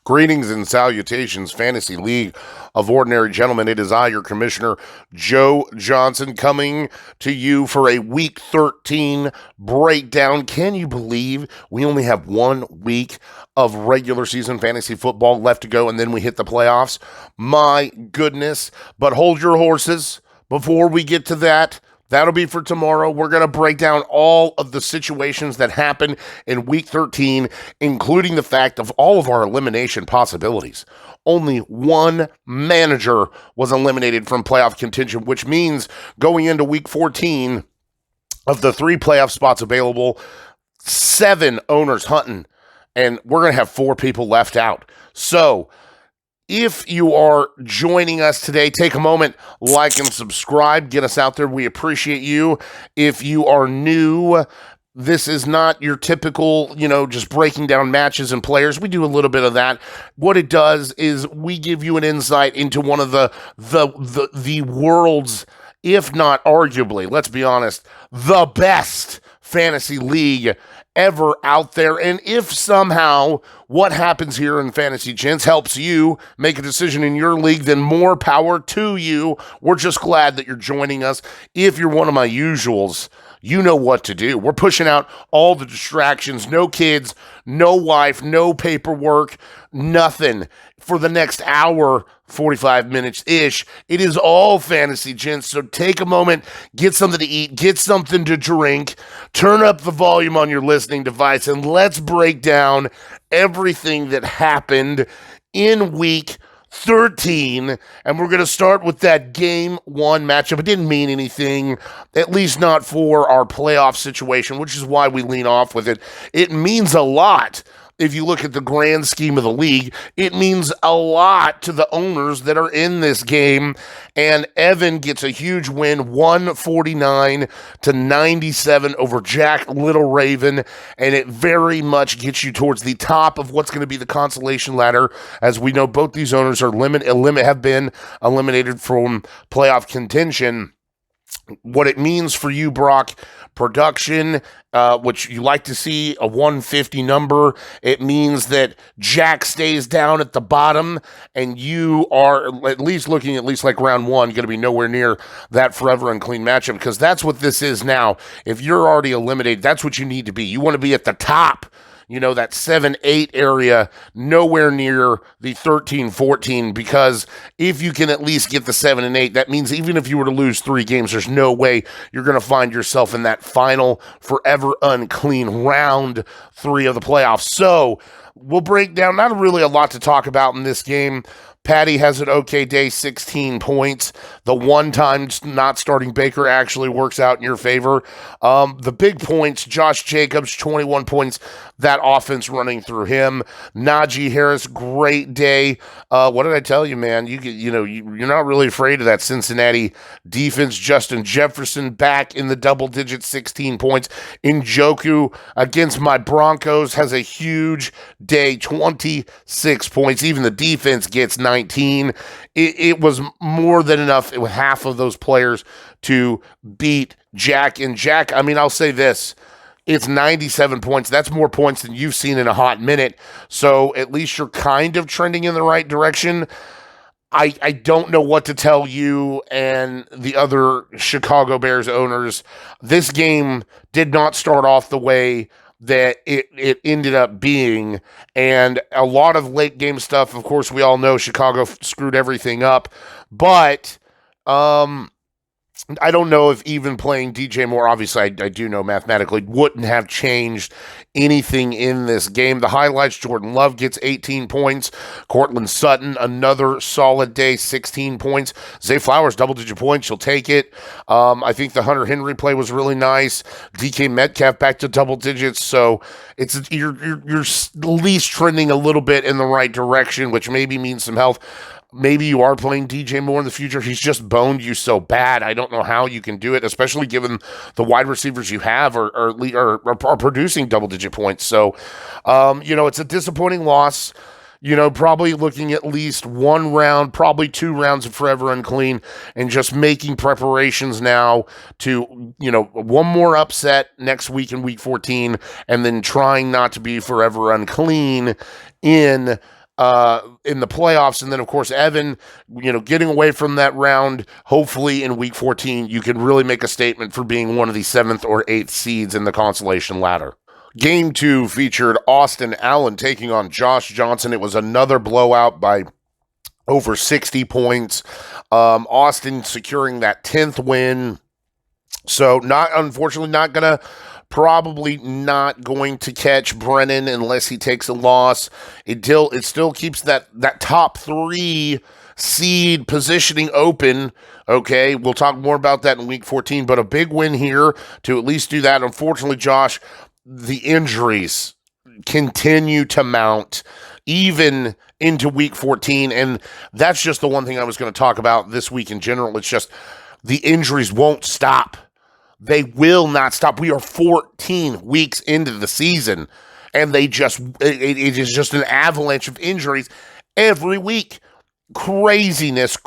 Greetings and salutations, Fantasy League of Ordinary Gentlemen. It is I, your commissioner, Joe Johnson, coming to you for a Week 13 breakdown. Can you believe we only have 1 week of regular season fantasy football left to go, and then we hit the playoffs? My goodness. But hold your horses. Before we get to that, that'll be for tomorrow. We're going to break down all of the situations that happened in Week 13, including the fact of all of our elimination possibilities. Only one manager was eliminated from playoff contention, which means going into Week 14, of the 3 playoff spots available, 7 owners hunting, and we're going to have 4 people left out. So, if you are joining us today, take a moment, like and subscribe, get us out there. We appreciate you. If you are new, this is not your typical, just breaking down matches and players. We do a little bit of that. What it does is we give you an insight into one of the world's, if not arguably, let's be honest, the best fantasy league ever out there. And if somehow what happens here in Fantasy Gents helps you make a decision in your league, then more power to you. We're just glad that you're joining us. If you're one of my usuals, you know what to do. We're pushing out all the distractions, no kids, no wife, no paperwork, nothing for the next hour, 45 minutes-ish. It is all Fantasy Gents, so take a moment, get something to eat, get something to drink, turn up the volume on your listening device, and let's break down everything that happened in Week 13, and we're going to start with that Game 1 matchup. It didn't mean anything, at least not for our playoff situation, which is why we lean off with it. It means a lot. If you look at the grand scheme of the league, it means a lot to the owners that are in this game. And Evan gets a huge win, 149-97 over Jack Little Raven. And it very much gets you towards the top of what's going to be the consolation ladder. As we know, both these owners are have been eliminated from playoff contention. What it means for you, Brock, production, which you like to see, a 150 number. It means that Jack stays down at the bottom, and you are at least looking like round 1, going to be nowhere near that forever unclean matchup, because that's what this is now. If you're already eliminated, that's what you need to be. You want to be at the top. That 7-8 area, nowhere near the 13-14, because if you can at least get the 7 and 8, that means even if you were to lose 3 games, there's no way you're going to find yourself in that final forever unclean round 3 of the playoffs. So we'll break down, not really a lot to talk about in this game. Patty has an okay day, 16 points. The one time not starting Baker actually works out in your favor. The big points, Josh Jacobs, 21 points. That offense running through him. Najee Harris, great day. What did I tell you, man? You're not really afraid of that Cincinnati defense. Justin Jefferson back in the double digits, 16 points. Njoku against my Broncos has a huge day, 26 points. Even the defense gets 19. It was more than enough with half of those players to beat Jack. And Jack, I'll say this. It's 97 points. That's more points than you've seen in a hot minute. So at least you're kind of trending in the right direction. I don't know what to tell you and the other Chicago Bears owners. This game did not start off the way that it ended up being. And a lot of late game stuff, of course, we all know Chicago screwed everything up. But I don't know if even playing DJ Moore, obviously I do know mathematically, wouldn't have changed anything in this game. The highlights, Jordan Love gets 18 points. Cortland Sutton, another solid day, 16 points. Zay Flowers, double-digit points, you'll take it. I think the Hunter Henry play was really nice. DK Metcalf back to double digits, so you're at least trending a little bit in the right direction, which maybe means some health. Maybe you are playing DJ Moore in the future. He's just boned you so bad. I don't know how you can do it, especially given the wide receivers you have are producing double-digit points. So, it's a disappointing loss. Probably looking at least 1 round, probably 2 rounds of forever unclean, and just making preparations now to, 1 more upset next week in week 14, and then trying not to be forever unclean in in the playoffs. And then, of course, Evan, getting away from that round, hopefully in week 14, you can really make a statement for being one of the 7th or 8th seeds in the consolation ladder. Game 2 featured Austin Allen taking on Josh Johnson. It was another blowout by over 60 points. Austin securing that 10th win. So probably not going to catch Brennan unless he takes a loss. It still keeps that top 3 seed positioning open. Okay, we'll talk more about that in week 14, but a big win here to at least do that. Unfortunately, Josh, the injuries continue to mount even into week 14, and that's just the one thing I was going to talk about this week in general. It's just the injuries won't stop. They will not stop. We are 14 weeks into the season, and it is just an avalanche of injuries every week. Craziness.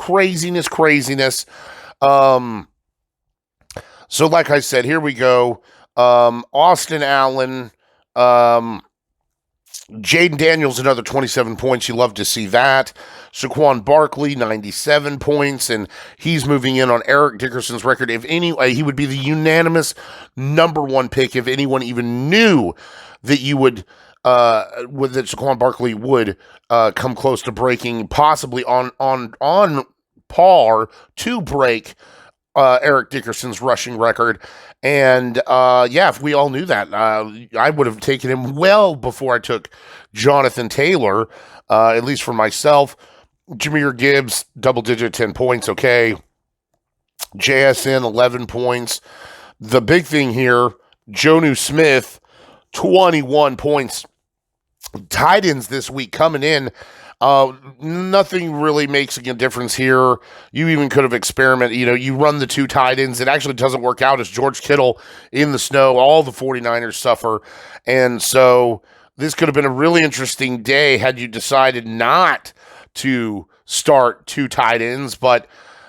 So like I said, here we go. Austin Allen, Jaden Daniels, another 27 points. You love to see that. Saquon Barkley, 97 points, and he's moving in on Eric Dickerson's record. If anyway, he would be the unanimous number 1 pick if anyone even knew that that Saquon Barkley would come close to breaking, possibly on par to break Eric Dickerson's rushing record. And if we all knew that, I would have taken him well before I took Jonathan Taylor, at least for myself. Jahmyr Gibbs, double-digit, 10 points, okay. JSN, 11 points. The big thing here, Jonnu Smith, 21 points. Tight ends this week coming in. Nothing really makes a difference here. You even could have experimented. You run the 2 tight ends. It actually doesn't work out as George Kittle in the snow. All the 49ers suffer. And so this could have been a really interesting day had you decided not to start 2 tight ends, but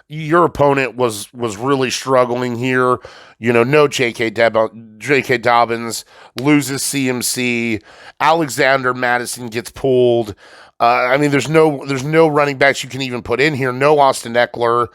your opponent was really struggling here. No J.K. Dobbins, loses CMC. Alexander Madison gets pulled. There's no running backs you can even put in here. No Austin Eckler.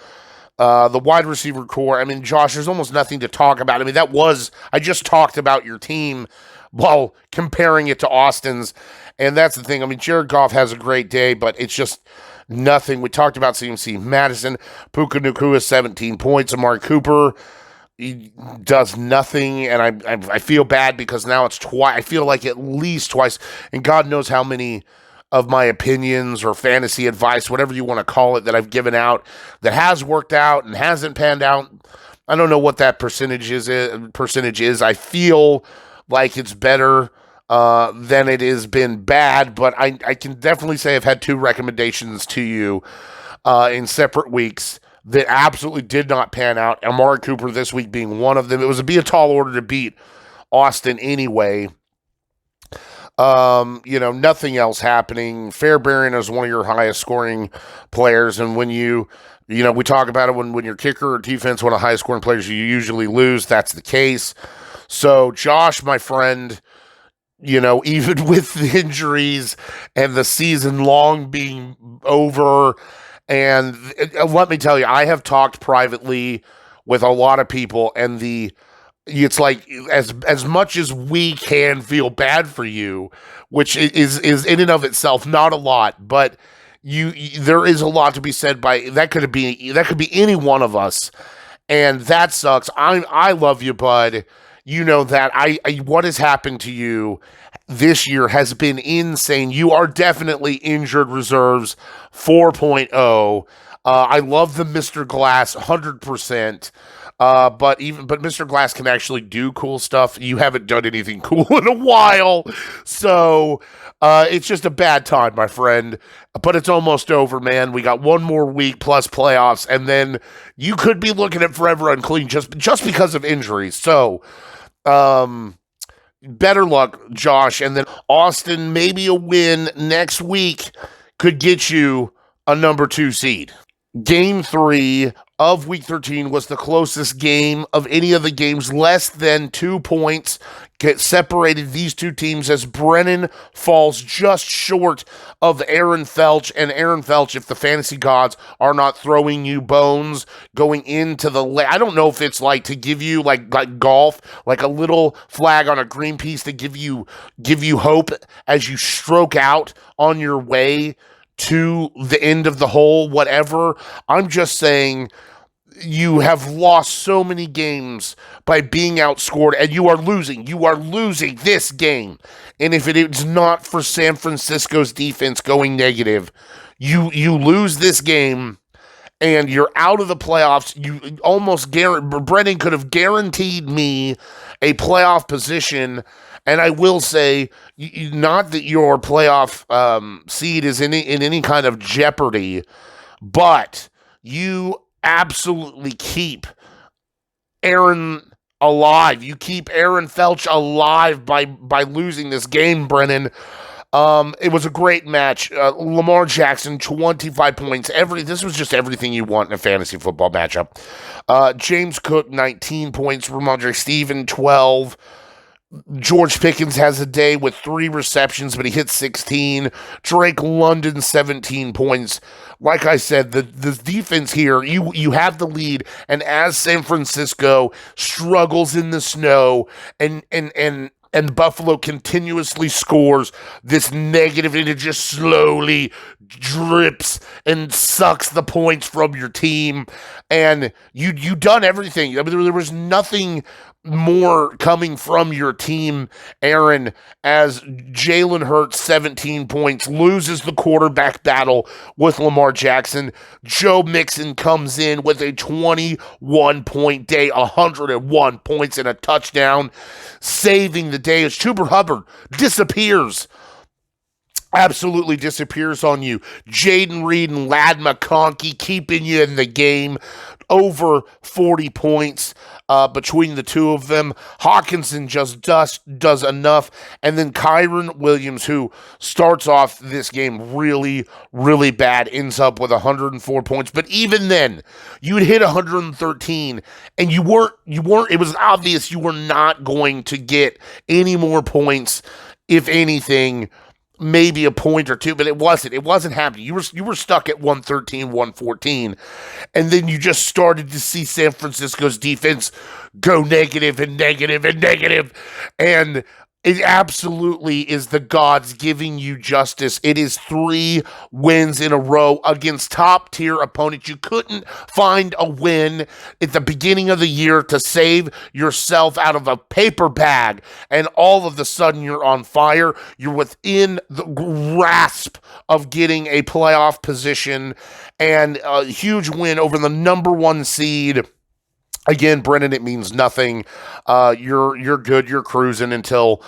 The wide receiver core. Josh, there's almost nothing to talk about. I just talked about your team while comparing it to Austin's. And that's the thing. Jared Goff has a great day, but it's just nothing. We talked about CMC. Madison, Puka Nacua, 17 points. Amari Cooper, he does nothing, and I feel bad because now it's twice. I feel like at least twice, and God knows how many of my opinions or fantasy advice, whatever you want to call it, that I've given out that has worked out and hasn't panned out. I don't know what that percentage is. I feel like it's better than it has been bad, but I can definitely say I've had 2 recommendations to you in separate weeks that absolutely did not pan out. Amari Cooper this week being one of them. It was a tall order to beat Austin anyway. Nothing else happening. Fairbairn is one of your highest scoring players, and when we talk about it when your kicker or defense, one of the highest scoring players, you usually lose. That's the case. So, Josh, my friend, even with the injuries and the season long being over, and let me tell you, I have talked privately with a lot of people, and it's like as much as we can feel bad for you, which is in and of itself not a lot, but there is a lot to be said by that. Could be any one of us, and that sucks. I love you, bud. You know that what has happened to you this year has been insane. You are definitely injured reserves 4.0. I love the Mr. Glass 100%. But Mr. Glass can actually do cool stuff. You haven't done anything cool in a while, so it's just a bad time, my friend. But it's almost over, man. We got 1 more week plus playoffs, and then you could be looking at forever unclean just because of injuries. So, better luck, Josh. And then Austin, maybe a win next week could get you a number 2 seed. Game 3 of Week 13 was the closest game of any of the games. Less than 2 points separated these two teams as Brennan falls just short of Aaron Felch. And Aaron Felch, if the fantasy gods are not throwing you bones going into the I don't know if it's like to give you like golf, like a little flag on a green piece to give you hope as you stroke out on your way to the end of the hole, whatever. I'm just saying you have lost so many games by being outscored, and you are losing. You are losing this game. And if it is not for San Francisco's defense going negative, you lose this game, and you're out of the playoffs. You almost Brennan could have guaranteed me a playoff position. And I will say, not that your playoff seed is in any kind of jeopardy, but you absolutely keep Aaron alive. You keep Aaron Felch alive by losing this game, Brennan. It was a great match. Lamar Jackson, 25 points. This was just everything you want in a fantasy football matchup. James Cook, 19 points. Ramondre Steven, 12. George Pickens has a day with 3 receptions, but he hit 16. Drake London, 17 points. Like I said, the defense here, you have the lead, and as San Francisco struggles in the snow and Buffalo continuously scores this negative, and it just slowly drips and sucks the points from your team, and you done everything. I mean, there was nothing more coming from your team, Aaron, as Jalen Hurts, 17 points, loses the quarterback battle with Lamar Jackson. Joe Mixon comes in with a 21-point day, 101 points and a touchdown, saving the day as Chuba Hubbard disappears. Absolutely disappears on you. Jaden Reed and Ladd McConkey keeping you in the game. Over 40 points between the two of them. Hawkinson just does enough. And then Kyron Williams, who starts off this game really, really bad, ends up with 104 points. But even then, you'd hit 113, and you weren't, it was obvious you were not going to get any more points, if anything, maybe a point or two, but it wasn't happening. You were stuck at 113, 114, and then you just started to see San Francisco's defense go negative and negative and negative, and it absolutely is the gods giving you justice. It is 3 wins in a row against top-tier opponents. You couldn't find a win at the beginning of the year to save yourself out of a paper bag, and all of a sudden you're on fire. You're within the grasp of getting a playoff position, and a huge win over the number 1 seed. Again, Brennan, it means nothing. You're good. You're cruising until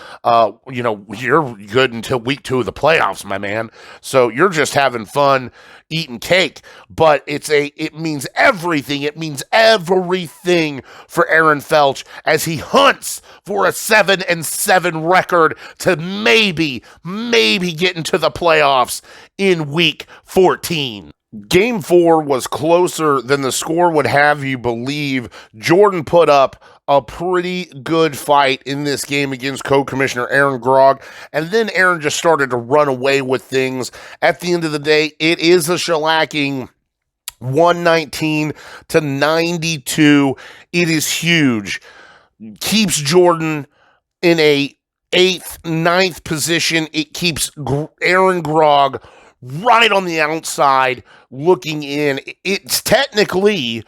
you're good until week 2 of the playoffs, my man. So you're just having fun, eating cake. But it means everything. It means everything for Aaron Felch as he hunts for a 7-7 record to maybe get into the playoffs in week 14. Game 4 was closer than the score would have you believe. Jordan put up a pretty good fight in this game against co-commissioner Aaron Grog, and then Aaron just started to run away with things. At the end of the day, it is a shellacking, 119-92. It is huge. Keeps Jordan in a 8th, 9th position. It keeps Aaron Grog right on the outside looking in. It's technically,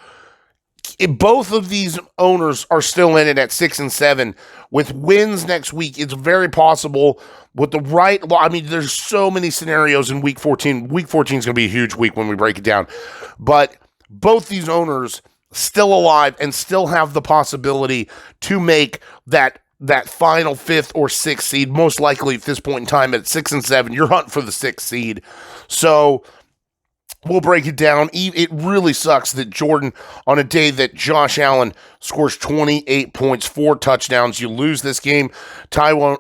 both of these owners are still in it at 6-7. With wins next week, it's very possible with the right, I mean, there's so many scenarios in week 14. Week 14 is going to be a huge week when we break it down. But both these owners still alive and still have the possibility to make that final 5th or 6th seed, most likely at this point in time at 6-7, you're hunting for the 6th seed. So we'll break it down. It really sucks that Jordan, on a day that Josh Allen scores 28 points, 4 touchdowns, you lose this game. Tyrone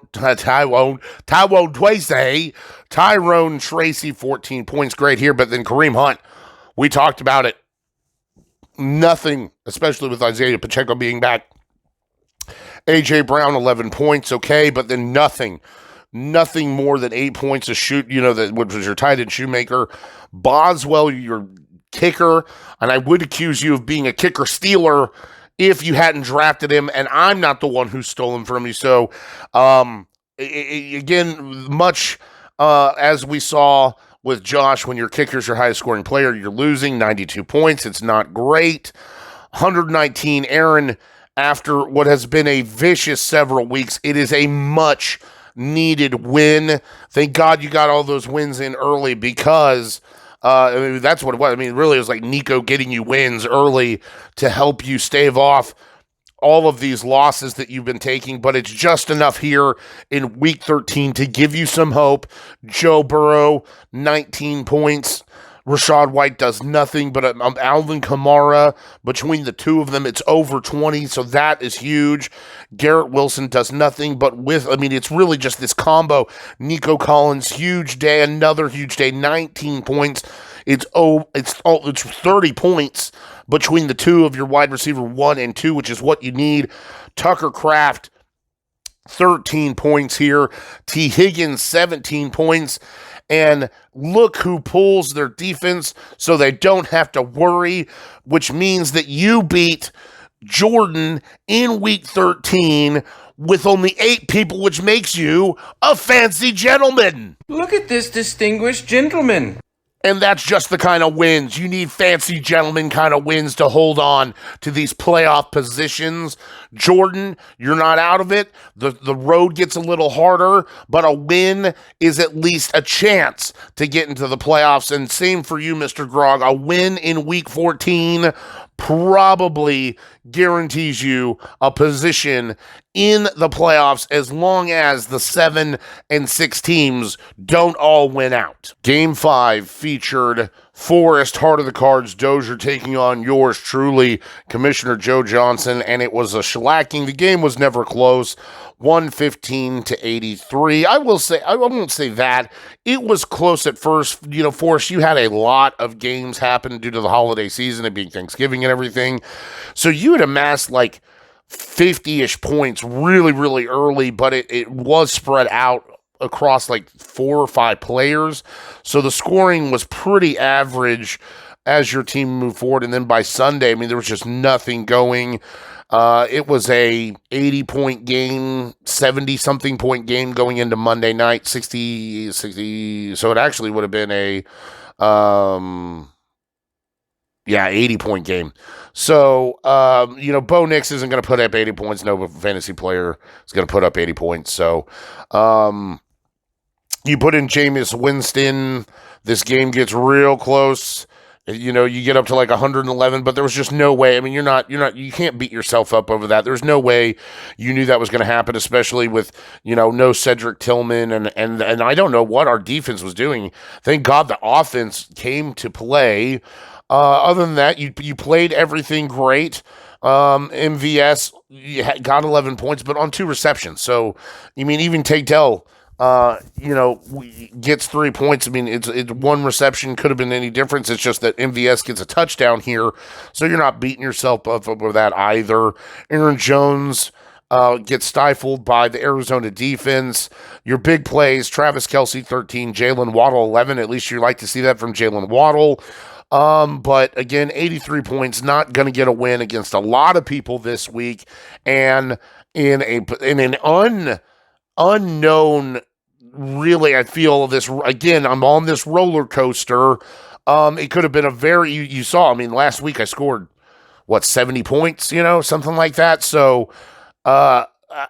Tracy, 14 points, great here, but then Kareem Hunt We talked about it. Nothing, especially with Isaiah Pacheco being back. A.J. Brown, 11 points, okay, but then nothing more than 8 points to shoot, which was your tight end Shoemaker. Boswell, your kicker, and I would accuse you of being a kicker stealer if you hadn't drafted him, and I'm not the one who stole him from you. So, again, much as we saw with Josh, when your kicker's your highest scoring player, you're losing 92 points. It's not great. 119, Aaron, after what has been a vicious several weeks, it is a much needed win. Thank God you got all those wins in early because that's what it was. Really, it was like Nico getting you wins early to help you stave off all of these losses that you've been taking, but it's just enough here in week 13 to give you some hope. Joe Burrow, 19 points. Rachaad White does nothing, but Alvin Kamara, between the two of them, it's over 20, so that is huge. Garrett Wilson does nothing, but it's really just this combo. Nico Collins, huge day, another huge day, 19 points. It's 30 points between the two of your wide receiver 1 and 2, which is what you need. Tucker Kraft, 13 points here. T. Higgins, 17 points. And look who pulls their defense so they don't have to worry, which means that you beat Jordan in week 13 with only 8 people, which makes you a fancy gentleman. Look at this distinguished gentleman. And that's just the kind of wins. You need fancy gentleman kind of wins to hold on to these playoff positions. Jordan, you're not out of it. The road gets a little harder, but a win is at least a chance to get into the playoffs. And same for you, Mr. Grog. A win in week 14 probably guarantees you a position in the playoffs as long as the 7 and 6 teams don't all win out. Game 5 featured Forrest, Heart of the Cards, Dozier taking on yours truly, Commissioner Joe Johnson, and it was a shellacking. The game was never close, 115-83. I won't say that. It was close at first. Forrest, you had a lot of games happen due to the holiday season, it being Thanksgiving and everything. So you had amassed like 50-ish points really, really early, but it was spread out across like 4 or 5 players. So the scoring was pretty average as your team moved forward. And then by Sunday, there was just nothing going. It was a 80-point game, 70-something point game going into Monday night, 60. So it actually would have been a 80-point game. So, Bo Nix isn't going to put up 80 points. No fantasy player is going to put up 80 points. So, you put in Jameis Winston. This game gets real close. You get up to like 111, but there was just no way. You can't beat yourself up over that. There's no way you knew that was going to happen, especially with, no Cedric Tillman. And I don't know what our defense was doing. Thank God the offense came to play. Other than that, you played everything great. MVS got 11 points, but on 2 receptions. So, even Tate Dell, gets 3 points. It's 1 reception, could have been any difference. It's just that MVS gets a touchdown here, so you're not beating yourself up over that either. Aaron Jones gets stifled by the Arizona defense. Your big plays, Travis Kelce, 13, Jalen Waddle, 11. At least you like to see that from Jalen Waddle. But again, 83 points, not going to get a win against a lot of people this week. And in an unknown, really, I feel this, again, I'm on this roller coaster. It could have been you saw, last week I scored, 70 points, something like that. So,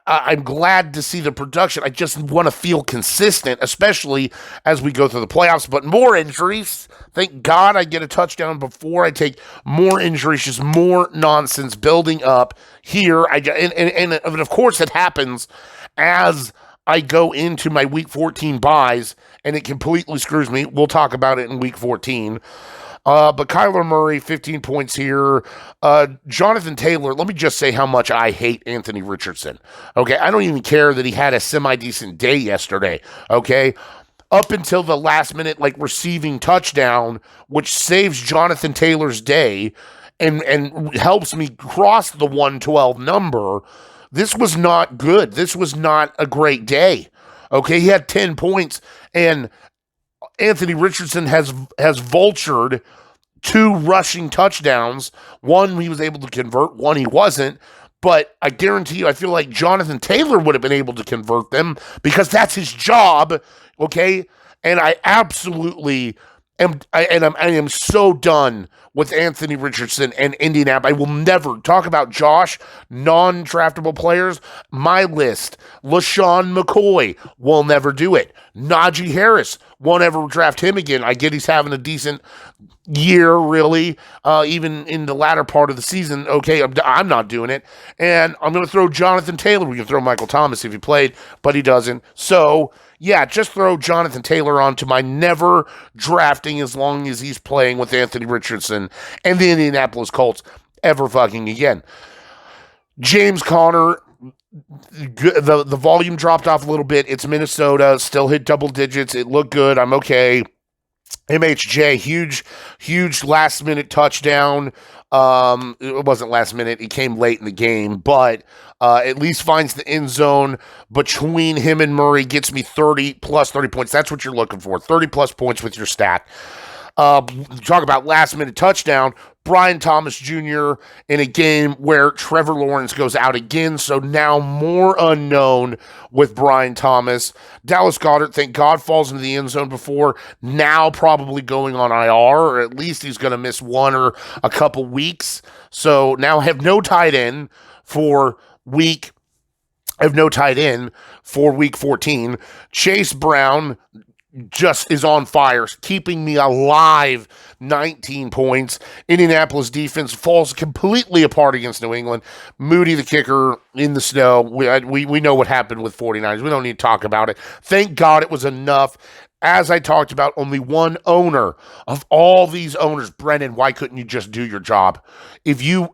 I'm glad to see the production. I just want to feel consistent, especially as we go through the playoffs. But more injuries. Thank God I get a touchdown before I take more injuries, just more nonsense building up here. And of course it happens as I go into my week 14 buys, and it completely screws me. We'll talk about it in week 14. But Kyler Murray, 15 points here. Jonathan Taylor, let me just say how much I hate Anthony Richardson. Okay, I don't even care that he had a semi-decent day yesterday. Okay, up until the last minute, like receiving touchdown, which saves Jonathan Taylor's day and helps me cross the 112 number. This was not good. This was not a great day. Okay, he had 10 points, and Anthony Richardson has vultured 2 rushing touchdowns. One he was able to convert, one he wasn't. But I guarantee you, I feel like Jonathan Taylor would have been able to convert them because that's his job, okay? And I absolutely I am so done with Anthony Richardson and Indianapolis. I will never talk about Josh, non-draftable players. My list, LaShawn McCoy, will never do it. Najee Harris, won't ever draft him again. I get he's having a decent year, really, even in the latter part of the season. Okay, I'm not doing it. And I'm going to throw Jonathan Taylor. We can throw Michael Thomas if he played, but he doesn't. So, yeah, just throw Jonathan Taylor onto my never drafting as long as he's playing with Anthony Richardson and the Indianapolis Colts ever fucking again. James Conner, the volume dropped off a little bit. It's Minnesota, still hit double digits. It looked good. I'm okay. MHJ, huge last minute touchdown. It wasn't last minute. He came late in the game, but at least finds the end zone between him and Murray, gets me 30 points. That's what you're looking for. 30 plus points with your stat. Talk about last minute touchdown. Brian Thomas Jr. in a game where Trevor Lawrence goes out again, so now more unknown with Brian Thomas. Dallas Goedert, thank God, falls into the end zone before, now probably going on IR, or at least he's going to miss 1 or a couple weeks. So now I have no tight end for week 14. Chase Brown just is on fire, keeping me alive. 19 points. Indianapolis defense falls completely apart against New England. Moody, the kicker, in the snow. We know what happened with 49ers. We don't need to talk about it. Thank God it was enough. As I talked about, only one owner of all these owners. Brennan, why couldn't you just do your job? If you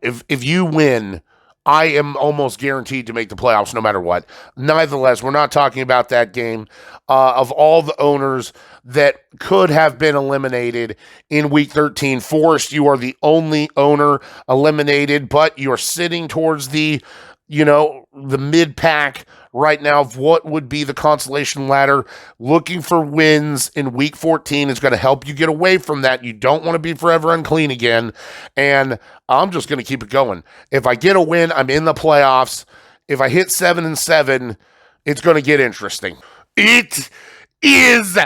win, I am almost guaranteed to make the playoffs no matter what. Nevertheless, we're not talking about that game. Of all the owners that could have been eliminated in Week 13, Forrest, you are the only owner eliminated, but you're sitting towards the mid-pack right now of what would be the consolation ladder. Looking for wins in Week 14 is going to help you get away from that. You don't want to be forever unclean again, and I'm just going to keep it going. If I get a win, I'm in the playoffs. If I hit 7-7, it's going to get interesting. It is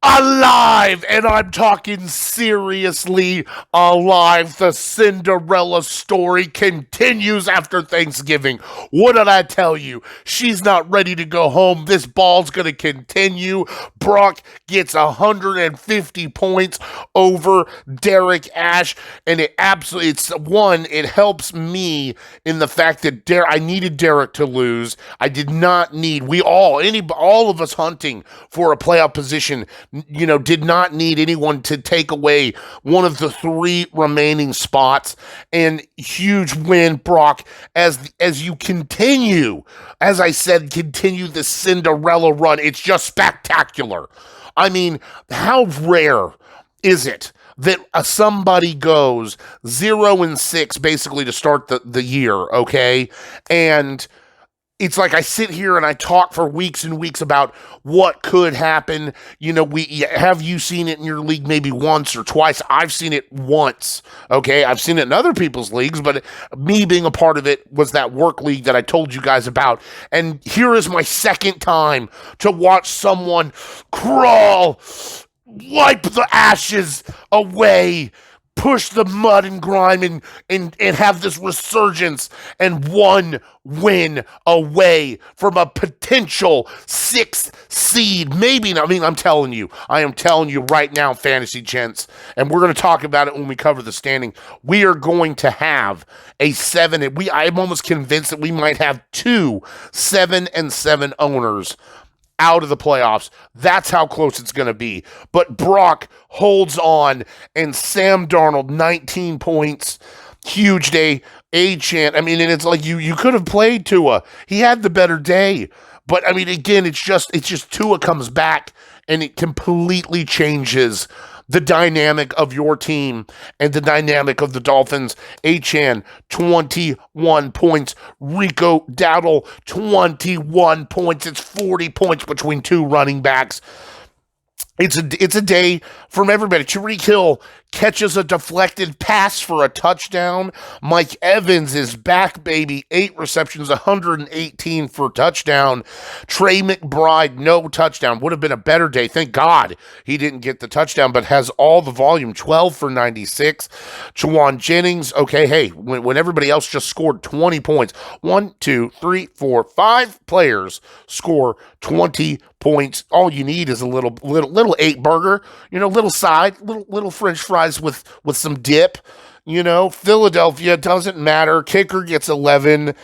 alive, and I'm talking seriously alive. The Cinderella story continues after Thanksgiving. What did I tell you? She's not ready to go home. This ball's going to continue. Brock gets 150 points over Derek Ash, and it helps me in the fact that I needed Derek to lose. I did not need, all of us hunting for a playoff position, did not need anyone to take away one of the 3 remaining spots. And huge win, Brock, as you continue, as I said, continue the Cinderella run. It's just spectacular. I mean, how rare is it that somebody goes 0-6 basically to start the year, okay? And it's like I sit here and I talk for weeks and weeks about what could happen. Have you seen it in your league maybe once or twice? I've seen it once, okay? I've seen it in other people's leagues, but me being a part of it was that work league that I told you guys about. And here is my second time to watch someone crawl, wipe the ashes away, push the mud and grime and have this resurgence, and 1 win away from a potential 6th seed. Maybe not. I mean, I am telling you right now, fantasy gents, and we're going to talk about it when we cover the standing. We are going to have a 7. I'm almost convinced that we might have 2 7-7 owners out of the playoffs. That's how close it's going to be. But Brock holds on, and Sam Darnold, 19 points, huge day, and it's like you could have played Tua. He had the better day. But I mean, again, it's just Tua comes back and it completely changes the dynamic of your team and the dynamic of the Dolphins. Achane, 21 points. Rico Dowdle, 21 points. It's 40 points between two running backs. It's a day from everybody. Tyreek Hill catches a deflected pass for a touchdown. Mike Evans is back, baby. 8 receptions, 118 for a touchdown. Trey McBride, no touchdown. Would have been a better day. Thank God he didn't get the touchdown, but has all the volume. 12 for 96. Juwan Jennings, okay, hey, when everybody else just scored 20 points. 1, 2, 3, 4, 5 players score 20 points. All you need is a little 8 burger, little side, little French fries with some dip. Philadelphia, doesn't matter. Kicker gets 11.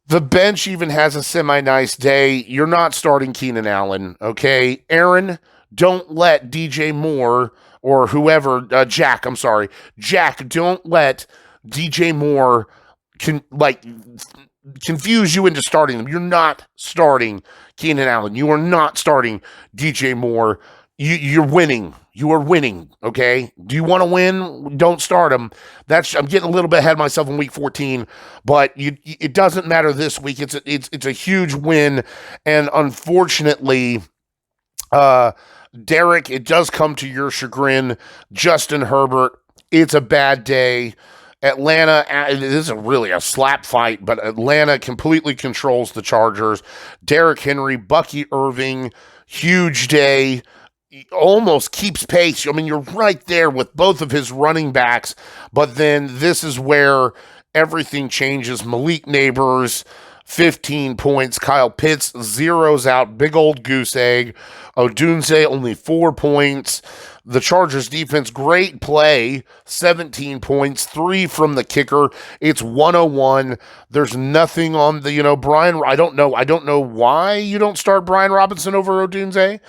The bench even has a semi-nice day. You're not starting Keenan Allen, okay? Aaron, don't let DJ Moore or whoever, Jack, don't let DJ Moore confuse you into starting them. You're not starting Keenan Allen. You are not starting DJ Moore. You're winning. You are winning, okay? Do you want to win? Don't start him. I'm getting a little bit ahead of myself in week 14, but it doesn't matter this week. It's a huge win, and unfortunately, Derek, it does come to your chagrin. Justin Herbert, it's a bad day. Atlanta, this isn't really a slap fight, but Atlanta completely controls the Chargers. Derrick Henry, Bucky Irving, huge day. He almost keeps pace. I mean, you're right there with both of his running backs, but then this is where everything changes. Malik Neighbors, 15 points. Kyle Pitts zeroes out. Big old goose egg. Odunze, only 4 points. The Chargers defense, great play, 17 points, 3 from the kicker. It's 101. There's nothing on the, Brian, I don't know why you don't start Brian Robinson over Odunze.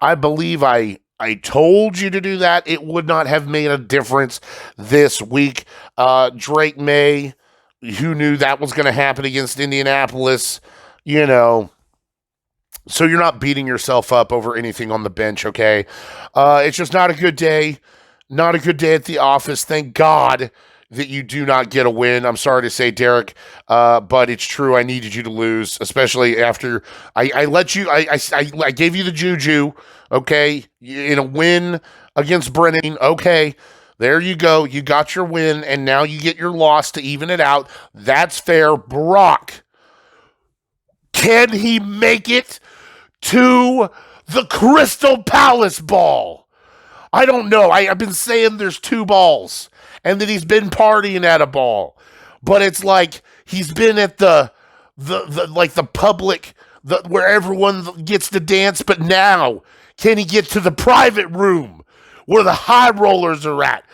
I believe I told you to do that. It would not have made a difference this week. Drake May, who knew that was going to happen against Indianapolis, So you're not beating yourself up over anything on the bench, okay? It's just not a good day. Not a good day at the office. Thank God that you do not get a win. I'm sorry to say, Derek, but it's true. I needed you to lose, especially after I let you. I gave you the juju, okay? In a win against Brennan, okay. There you go. You got your win, and now you get your loss to even it out. That's fair. Brock, can he make it to the Crystal Palace ball? I don't know. I've been saying there's 2 balls and that he's been partying at a ball, but it's like he's been at the public, where everyone gets to dance. But now, can he get to the private room where the high rollers are at?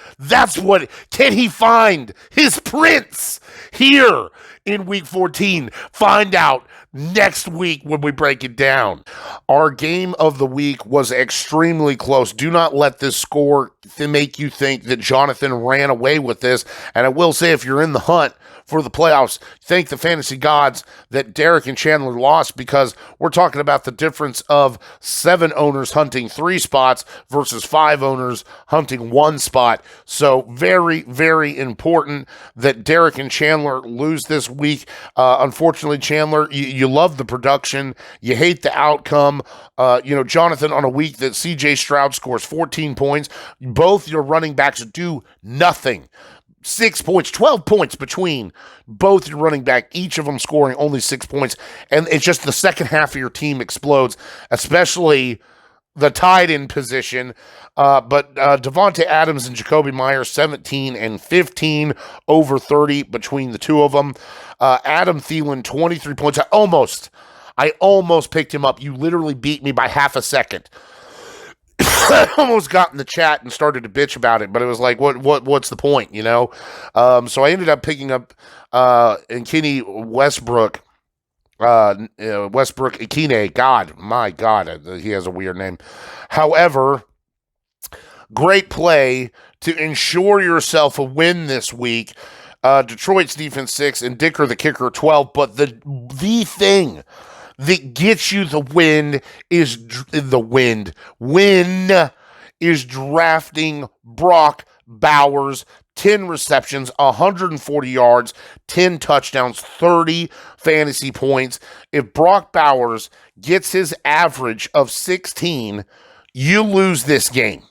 Can he find his prince here in week 14? Find out next week when we break it down. Our game of the week was extremely close. Do not let this score make you think that Jonathan ran away with this. And I will say, if you're in the hunt for the playoffs, thank the fantasy gods that Derek and Chandler lost, because we're talking about the difference of 7 owners hunting 3 spots versus 5 owners hunting 1 spot. So very, very important that Derek and Chandler lose this week. Unfortunately, Chandler, you love the production. You hate the outcome. Jonathan, on a week that CJ Stroud scores 14 points, both your running backs do nothing. 6 points, 12 points between both your running back, each of them scoring only 6 points. And it's just the second half of your team explodes, especially the tight end position. But Devontae Adams and Jacoby Myers, 17 and 15, over 30 between the two of them. Adam Thielen, 23 points. I almost picked him up. You literally beat me by half a second. I almost got in the chat and started to bitch about it, but it was like, what's the point, So I ended up picking up Kenny Westbrook, Westbrook Ikine. My God, he has a weird name. However, great play to ensure yourself a win this week. Detroit's defense 6 and Dicker the kicker 12. But the thing that gets you the win is drafting Brock Bowers. 10 receptions, 140 yards, 10 touchdowns, 30 fantasy points. If Brock Bowers gets his average of 16, you lose this game.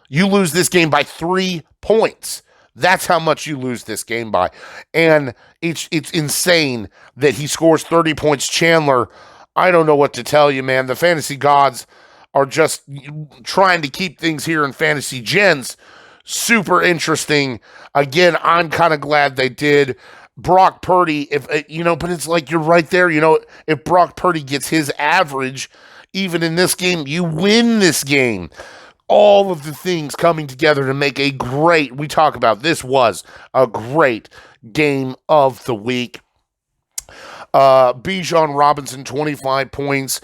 You lose this game by 3 points. That's how much you lose this game by. And it's insane that he scores 30 points. Chandler, I don't know what to tell you, man. The fantasy gods are just trying to keep things here in Fantasy Gens super interesting. Again, I'm kind of glad they did. Brock Purdy, but it's like you're right there. If Brock Purdy gets his average, even in this game, you win this game. All of the things coming together to make we talk about this was a great game of the week. Bijan Robinson, 25 points.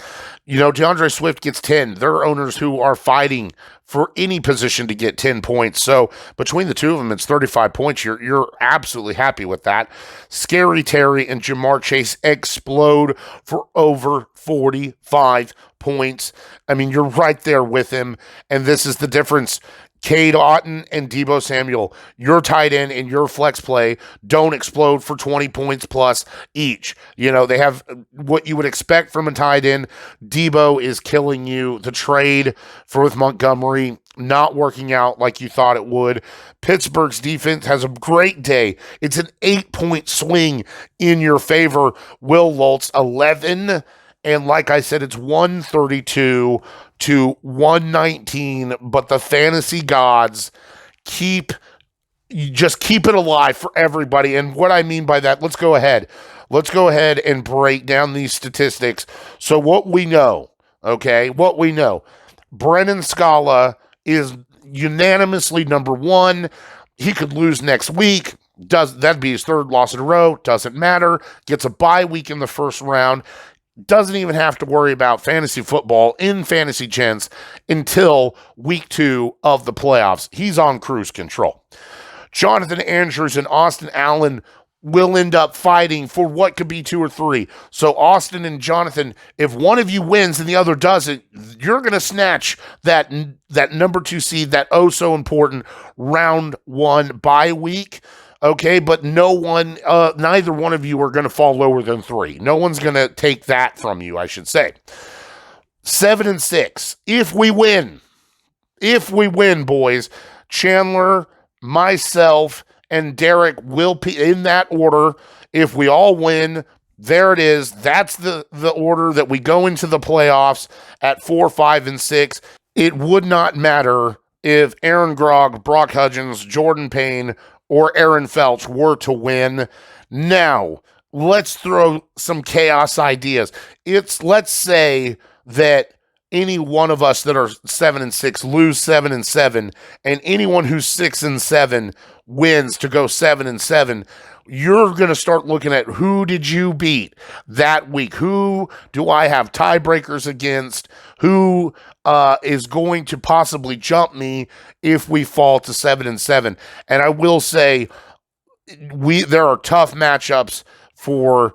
DeAndre Swift gets 10. There are owners who are fighting for any position to get 10 points. So between the two of them, it's 35 points. You're absolutely happy with that. Scary Terry and Jamar Chase explode for over 45 points. I mean, you're right there with him. And this is the difference. Cade Otton and Deebo Samuel, your tight end and your flex play don't explode for 20 points plus each. They have what you would expect from a tight end. Deebo is killing you. The trade with Montgomery not working out like you thought it would. Pittsburgh's defense has a great day. It's an 8-point swing in your favor. Will Lutz, 11. And like I said, it's 132 to 119, but the fantasy gods keep it alive for everybody. And what I mean by that, let's go ahead and break down these statistics. So what we know, Brennan Scala is unanimously number one. He could lose next week. That'd be his third loss in a row. Doesn't matter. Gets a bye week in the first round. Doesn't even have to worry about fantasy football in Fantasy Gens until week 2 of the playoffs. He's on cruise control. Jonathan Andrews and Austin Allen will end up fighting for what could be 2 or 3. So Austin and Jonathan, if one of you wins and the other doesn't, you're going to snatch that number 2 seed, that so important round 1 bye week. Okay, but neither one of you are going to fall lower than 3. No one's going to take that from you, I should say. 7-6. If we win, boys, Chandler, myself, and Derek will be in that order. If we all win, there it is. That's the order that we go into the playoffs at 4, 5, and 6. It would not matter if Aaron Grogg, Brock Hudgens, Jordan Payne, or Aaron Felch were to win. Now, let's throw some chaos ideas. Let's say that any one of us that are 7-6 lose 7-7, and anyone who's 6-7 wins to go 7-7. You're going to start looking at who did you beat that week? Who do I have tiebreakers against? Who is going to possibly jump me if we fall to 7-7? And I will say there are tough matchups for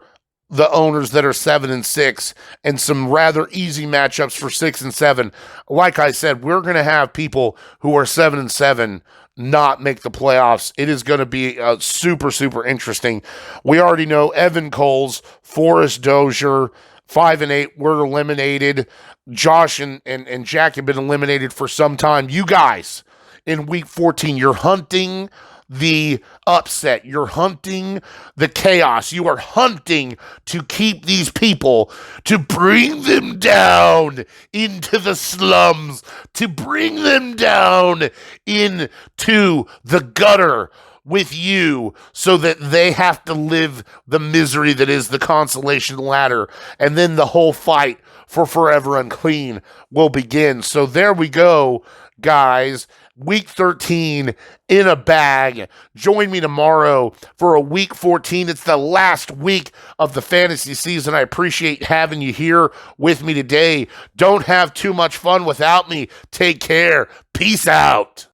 the owners that are 7-6 and some rather easy matchups for 6-7. Like I said, we're going to have people who are 7-7 not make the playoffs. It is going to be super, super interesting. We already know Evan Coles, Forrest Dozier, 5-8 were eliminated. Josh and Jack have been eliminated for some time. You guys, in week 14, you're hunting the upset. You're hunting the chaos. You are hunting to keep these people, to bring them down into the slums, to bring them down into the gutter with you so that they have to live the misery that is the consolation ladder. And then the whole fight for Forever Unclean will begin. So there we go, guys. Week 13 in a bag. Join me tomorrow for a week 14. It's the last week of the fantasy season. I appreciate having you here with me today. Don't have too much fun without me. Take care. Peace out.